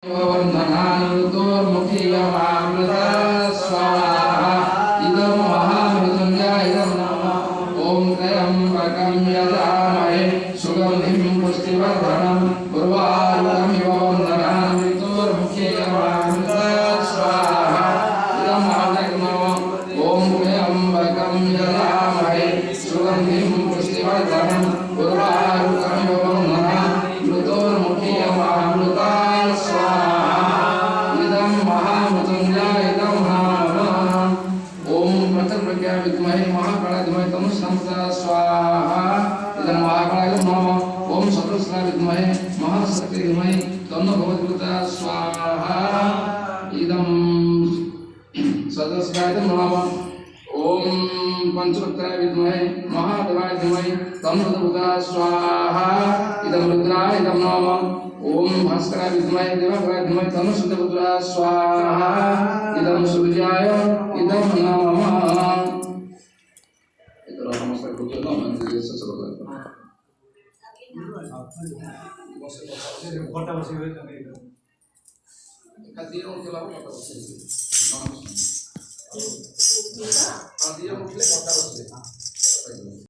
वन्दनानुतोर्मुखीयमामृता स्वाहा इदं महामृत्युञ्जय इदं नमः ॐ त्र्यम्बकं यजामहे सुगन्धिं पुष्टिवर्धनं उर्वारुकमिव वन्दनानुतोर्मुखीयमामृता स्वाहा इदं महालक्ष्मः ॐ त्र्यम्बकं यजामहे सुगन्धिं पुष्टिवर्धनं उर्वारुकमिव वन्दनानुतोर्मुखीयमामृता विद्महे महाकालाय धीमहि तन्नो स्वाहा इदं महाकालाय नमः ओम सतस्रा विद्महे महाशक्ति धीमहि तन्नो भगवती स्वाहा इदं सतस्राय नमः ओम पंचवक्त्राय विद्महे महादेवाय धीमहि तन्नो भगवती स्वाहा इदं रुद्राय नमः ओम भास्कराय विद्महे देवाय धीमहि तन्नो शुद्धपुत्राय स्वाहा इदं सूर्याय इदं नमः